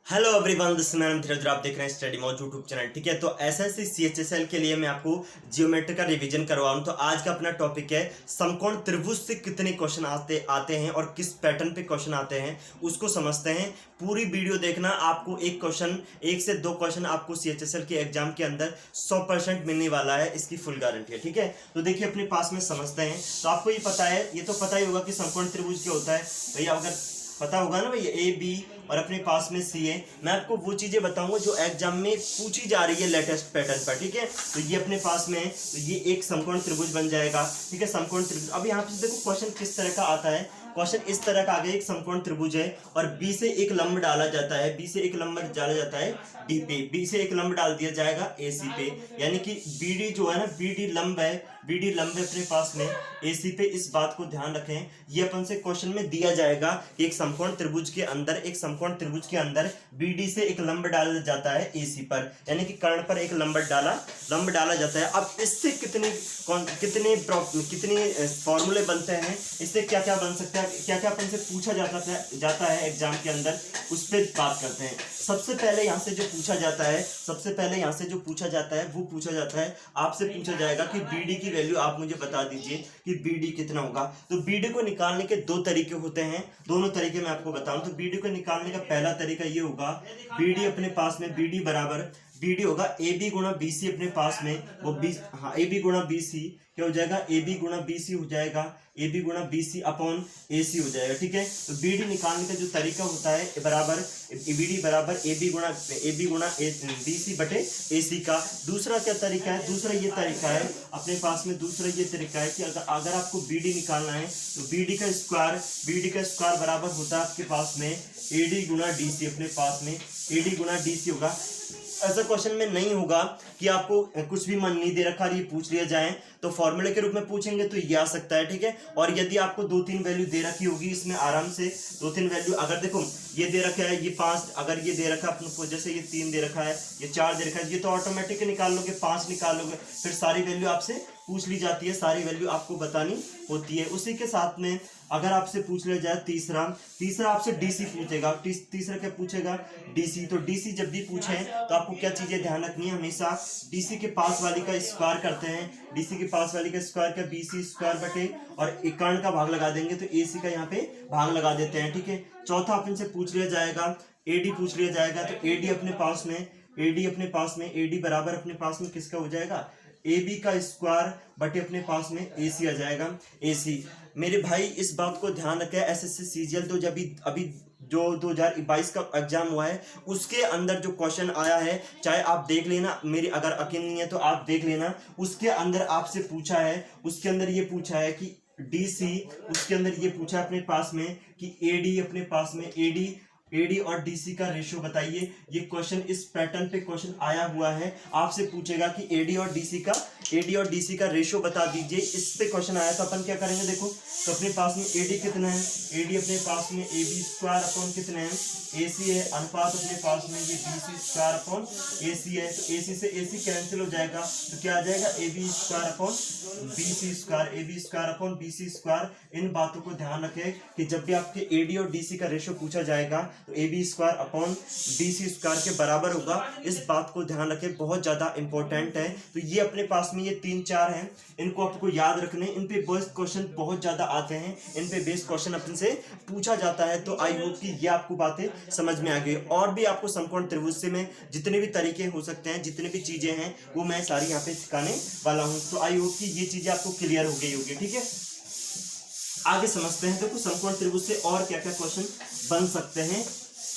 Hello everyone, this मैं धीरज, आप देख रहे हैं स्टडी मोड यूट्यूब चैनल। ठीक है, तो एसएससी सीएचएसएल के लिए मैं आपको जियोमेट्री का रिवीजन करवाऊँ। तो आज का अपना टॉपिक है समकोण त्रिभुज से कितने क्वेश्चन आते हैं और किस पैटर्न पे क्वेश्चन आते हैं उसको समझते हैं। पूरी वीडियो देखना, आपको एक से दो क्वेश्चन आपको सीएचएसएल के एग्जाम के अंदर 100% मिलने वाला है, इसकी फुल गारंटी है। ठीक है, तो देखिए अपने पास में समझते हैं। तो आपको ये पता है, ये तो पता ही होगा कि समकोण त्रिभुज क्या होता है भैया, अगर पता होगा ना भैया, ए बी और अपने पास में सी है। मैं आपको वो चीजें बताऊंगा जो एग्जाम में पूछी जा रही है लेटेस्ट पैटर्न पर। ठीक है, तो ये अपने पास में है, तो ये एक समकोण त्रिभुज बन जाएगा। ठीक है, समकोण त्रिभुज। अब यहाँ पे देखो क्वेश्चन किस तरह का आता है। क्वेश्चन इस तरह का आ गया, एक समकोण त्रिभुज है और बी से एक लंब डाला जाता है, बी से एक लंब डाला जाता है डी पे, बी से एक लंब डाल दिया जाएगा ए सी पे, यानी कि बी डी जो है ना, बी डी लंब है, बी डी लंब है अपने पास में ए सी पे। इस बात को ध्यान रखें, ये अपन से क्वेश्चन में दिया जाएगा कि एक समकोण त्रिभुज के अंदर, एक समकोण त्रिभुज के अंदर बी डी से एक लंब डाला जाता है ए सी पर, यानी कि कर्ण पर एक लंब डाला जाता है। अब इससे कितने फॉर्मूले बनते हैं, इससे क्या क्या बन सकता है, क्या क्या अपन से पूछा जाता है एग्जाम के अंदर, उस पर बात करते हैं। सबसे पहले यहाँ से जो पूछा जाता है वो पूछा जाता है, आपसे पूछा जाएगा कि बीडी की वैल्यू आप मुझे बता दीजिए कि बीडी कितना होगा। तो बीडी को निकालने के दो तरीके होते हैं, दोनों तरीके मैं आपको बताऊं। तो बीडी को निकालने का पहला तरीका ये होगा, बीडी अपने पास में बीडी होगा ए बी गुणा बी सी अपने पास में, वो बी, हाँ, ए बी गुणा बी सी क्या हो जाएगा, ए बी गुणा बी सी हो जाएगा, ए बी गुणा बी सी अपॉन ए सी हो जाएगा। ठीक है, तो बीडी निकालने का जो तरीका होता है बराबर बीडी बराबर ए बी गुणा बी सी बटे ए सी का। दूसरा क्या तरीका है, दूसरा ये तरीका है अपने पास में, दूसरा ये तरीका है कि अगर आपको बीडी निकालना है तो बीडी का स्क्वायर बराबर होता है आपके पास में ए डी गुणा डी सी, अपने पास में ए डी गुणा डी सी होगा। ऐसा क्वेश्चन में नहीं होगा कि आपको कुछ भी मन नहीं दे रखा और ये पूछ लिया जाए, तो फॉर्मूले के रूप में पूछेंगे तो ये आ सकता है। ठीक है, और यदि आपको 2-3 वैल्यू दे रखी होगी, इसमें आराम से 2-3 वैल्यू, अगर देखो ये दे रखा है, ये 5, अगर ये दे रखा है अपने, जैसे ये 3 दे रखा है, ये 4 दे रखा है, ये तो ऑटोमेटिक निकाल लोगे, 5 निकाल लोगे, फिर सारी वैल्यू आपसे पूछ ली जाती है, सारी वैल्यू आपको बतानी होती है। उसी के साथ में अगर आपसे पूछ लिया जाए तीसरा आपसे डीसी पूछेगा। तीसरा क्या पूछेगा, डीसी। तो डीसी जब भी पूछे तो आपको क्या चीजें ध्यान रखनी है, हमेशा डीसी के पास वाली का स्क्वायर करते हैं, डीसी के पास वाली का स्क्वायर क्या, बीसी स्क्वायर बटे और एक कर्ण का भाग लगा देंगे तो एसी का यहाँ पे भाग लगा देते हैं। ठीक है, चौथा अपन से पूछ लिया जाएगा एडी, पूछ लिया जाएगा तो एडी अपने पास में एडी बराबर अपने पास में किसका हो जाएगा, ए बी का स्क्वायर बटे अपने पास में ए सी आ जाएगा, ए सी। मेरे भाई इस बात को ध्यान रखें, एसएससी सीजीएल तो जब अभी जो 2022 का एग्जाम हुआ है उसके अंदर जो क्वेश्चन आया है, चाहे आप देख लेना, मेरी अगर यकीन नहीं है तो आप देख लेना, उसके अंदर आपसे पूछा है, उसके अंदर ये पूछा है कि डीसी, उसके अंदर ये पूछा है अपने पास में कि एडी, अपने पास में एडी और डीसी का रेशियो बताइए। ये क्वेश्चन इस पैटर्न पे क्वेश्चन आया हुआ है, आपसे पूछेगा कि एडी और डीसी का रेशियो बता दीजिए। इस पे क्वेश्चन आया, तो अपन क्या करेंगे, देखो तो अपने पास में एडी कितना है, एडी अपने पास में ए बी स्क्वायर अपॉन कितना है, ए सी है, अनुपात अपने पास में ये बी सी स्क्वायर अपॉन ए सी है, तो ए सी से ए सी कैंसिल हो जाएगा, तो क्या आ जाएगा, A B square upon B C square, A B square upon B C square. इन बातों को ध्यान रखें कि जब भी आपके एडी और डीसी का रेशियो पूछा जाएगा तो A B square upon B C square के बराबर होगा। इस बात को ध्यान रखें, बहुत ज्यादा इंपॉर्टेंट है। तो ये अपने पास में ये 3-4 हैं, इनको आपको याद रखने, इन पे बेस्ड क्वेश्चन बहुत ज्यादा आते हैं, इन पे बेस्ड क्वेश्चन अपन से पूछा जाता है। तो आई होप कि ये आपको बातें समझ में आ गई। और भी आपको समकोण त्रिभुज से में जितने भी तरीके हो सकते हैं, जितने भी चीजें हैं वो मैं सारी यहाँ पे सिखाने वाला हूँ। तो आई होप कि ये चीजें आपको क्लियर हो गई होगी। ठीक है, आगे समझते हैं। देखो समकोण त्रिभुज से और क्या क्या क्वेश्चन बन सकते हैं।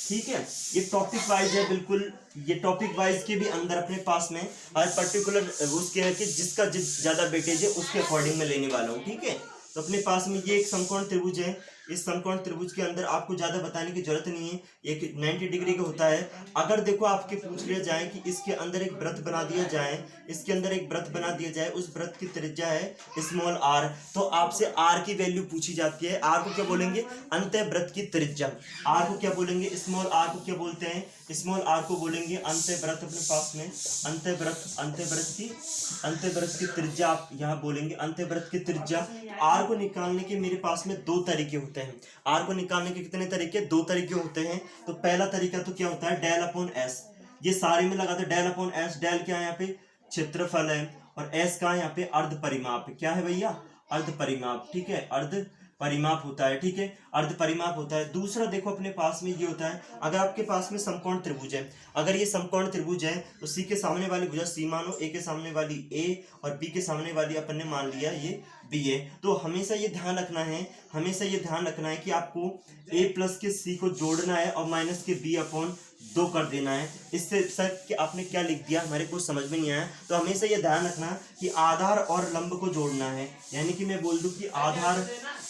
ठीक है, ये टॉपिक वाइज है, बिल्कुल ये टॉपिक वाइज के भी अंदर अपने पास में हर पर्टिकुलर उसके है कि जिसका ज्यादा वेटेज है उसके अकॉर्डिंग में लेने वाला हूँ। ठीक है, तो अपने पास में ये एक समकोण त्रिभुज है, इस समकोण त्रिभुज के अंदर आपको ज्यादा बताने की जरूरत नहीं है, एक 90 डिग्री का होता है। अगर देखो आपके पूछ लिया जाए कि इसके अंदर एक वृत्त बना दिया जाए, उस वृत्त की त्रिज्या है स्मॉल आर, तो आपसे आर की वैल्यू पूछी जाती है। आर को क्या बोलेंगे, अंतःवृत्त की त्रिज्या। आर को क्या बोलेंगे, स्मॉल आर को क्या बोलते हैं, स्मॉल आर को बोलेंगे अंतःवृत्त। अपने पास में अंतःवृत्त की त्रिज्या आप यहाँ बोलेंगे, अंतःवृत्त की त्रिज्या। आर को निकालने के मेरे पास में 2 तरीके होते हैं। होते हैं। आर को निकालने के कितने तरीके, दो तरीके होते हैं। तो पहला तरीका तो क्या होता है, डेल अपॉन एस, ये सारे में लगाते हैं डेल अपॉन एस। डेल क्या है यहाँ पे, क्षेत्रफल है, और एस का यहाँ पे अर्ध परिमाप, क्या है भैया, अर्ध परिमाप, ठीक है, अर्ध परिमाप होता है, ठीक है, अर्ध परिमाप होता है। दूसरा देखो अपने पास में ये होता है, अगर आपके पास में समकोण त्रिभुज है, अगर ये समकोण त्रिभुज है तो सी के सामने वाली भुजा सी मानो, ए के सामने वाली ए, और बी के सामने वाली अपन ने मान लिया ये बी है। तो हमेशा ये ध्यान रखना है, हमेशा ये ध्यान रखना है कि आपको ए प्लस के सी को जोड़ना है और माइनस के बी अपॉन 2 कर देना है। इससे सर कि आपने क्या लिख दिया हमारे को समझ में नहीं आया। तो हमेशा ये ध्यान रखना कि आधार और लंब को जोड़ना है, यानी कि मैं बोल दूं कि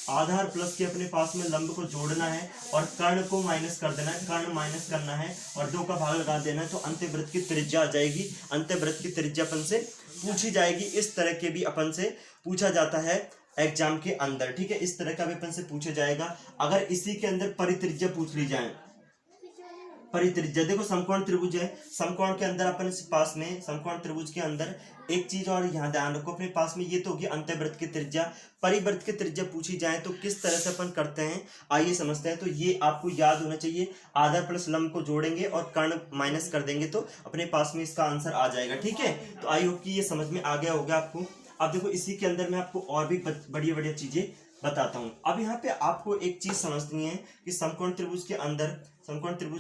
आधार प्लस के अपने पास में लंब को जोड़ना है और कर्ण को माइनस कर देना है, कर्ण माइनस करना है और 2 का भाग लगा देना है, तो अंत्यवृत्त की त्रिज्या आ जाएगी। अंत्यवृत्त की त्रिज्या अपन से पूछी जाएगी, इस तरह के भी अपन से पूछा जाता है एग्जाम के अंदर, ठीक है, इस तरह का भी अपन से पूछा जाएगा। अगर इसी के अंदर परित्रिज्या पूछ ली जाए, परित्रिज्या देखो समकोण त्रिभुज है, समकोण के अंदर अपन पास में समकोण त्रिभुज के अंदर एक चीज और यहाँ ध्यान रखो अपने पास में, ये तो होगी अंतःवृत्त की त्रिज्या। परिवृत्त की त्रिज्या पूछी जाए तो किस तरह से अपन करते हैं, आइए समझते हैं। तो ये आपको याद होना चाहिए, आधार प्लस लंब को जोड़ेंगे और कर्ण माइनस कर देंगे तो अपने पास में इसका आंसर आ जाएगा, ठीक है। तो आई होप कि ये समझ में आ गया होगा आपको। अब देखो इसी के अंदर मैं आपको और भी बढ़िया बढ़िया चीजें बताता हूँ। अब यहाँ पे आपको एक चीज समझनी है कि समकोण त्रिभुज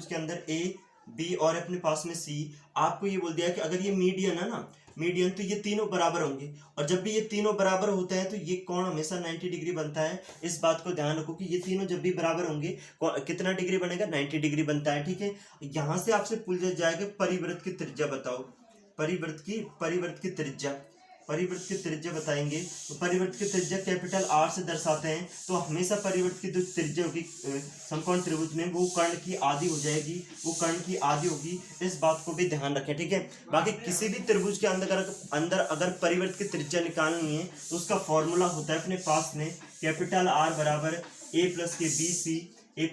के अंदर ए बी और अपने पास में सी, आपको ये बोल दिया कि अगर ये मीडियन है ना, मीडियन, तो ये तीनों बराबर होंगे, और जब भी ये तीनों बराबर होते हैं तो ये कोण हमेशा 90 डिग्री बनता है। इस बात को ध्यान रखो कि ये तीनों जब भी बराबर होंगे कितना डिग्री बनेगा, 90 डिग्री बनता है, ठीक है। यहाँ से आपसे पूछा जाएगा परिवृत्त की त्रिज्या बताओ, परिवृत्त की त्रिज्या बताएंगे। तो परिवृत्त की त्रिज्या कैपिटल आर से दर्शाते हैं, तो हमेशा परिवृत्त की जो त्रिज्या होगी समकोण त्रिभुज में वो कर्ण की आधी हो जाएगी, वो कर्ण की आधी होगी, इस बात को भी ध्यान रखें, ठीक है। बाकी किसी भी त्रिभुज के अंदर अगर परिवृत्त की त्रिज्या निकालनी है तो उसका फॉर्मूला होता है अपने पास में कैपिटल आर बराबर ए प्लस के बी सी, ए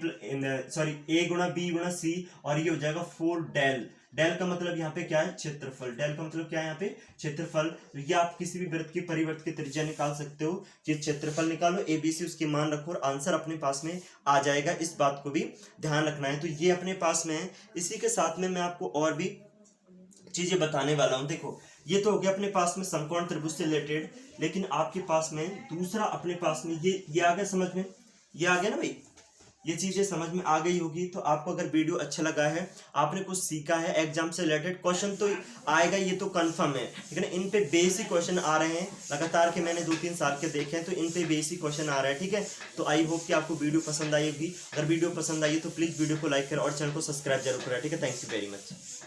गुणा बी गुणा सी, और ये हो जाएगा 4 डेल। डेल का मतलब यहाँ पे क्या है, क्षेत्रफल। डेल का मतलब क्या है यहाँ पे, क्षेत्रफल। तो ये आप किसी भी वृत्त की परिवृत्त की त्रिज्या निकाल सकते हो, ये क्षेत्रफल निकालो, एबीसी उसकी मान रखो और आंसर अपने पास में आ जाएगा, इस बात को भी ध्यान रखना है। तो ये अपने पास में है। इसी के साथ में मैं आपको और भी चीजें बताने वाला हूँ। देखो ये तो हो गया अपने पास में समकोण त्रिभुज से रिलेटेड, लेकिन आपके पास में दूसरा अपने पास में ये आ गया समझ में, ये आ गया ना भाई, ये चीजें समझ में आ गई होगी। तो आपको अगर वीडियो अच्छा लगा है, आपने कुछ सीखा है, एग्जाम से रिलेटेड क्वेश्चन तो आएगा, ये तो कंफर्म है, लेकिन इन पे बेसिक क्वेश्चन आ रहे हैं लगातार के, मैंने 2-3 साल के देखे हैं, तो इन पे बेसिक क्वेश्चन आ रहे हैं, ठीक है। तो आई होप कि आपको वीडियो पसंद आई होगी। अगर वीडियो पसंद आई तो प्लीज वीडियो को लाइक करें और चैनल को सब्सक्राइब जरूर करें, ठीक है। Thank you very much.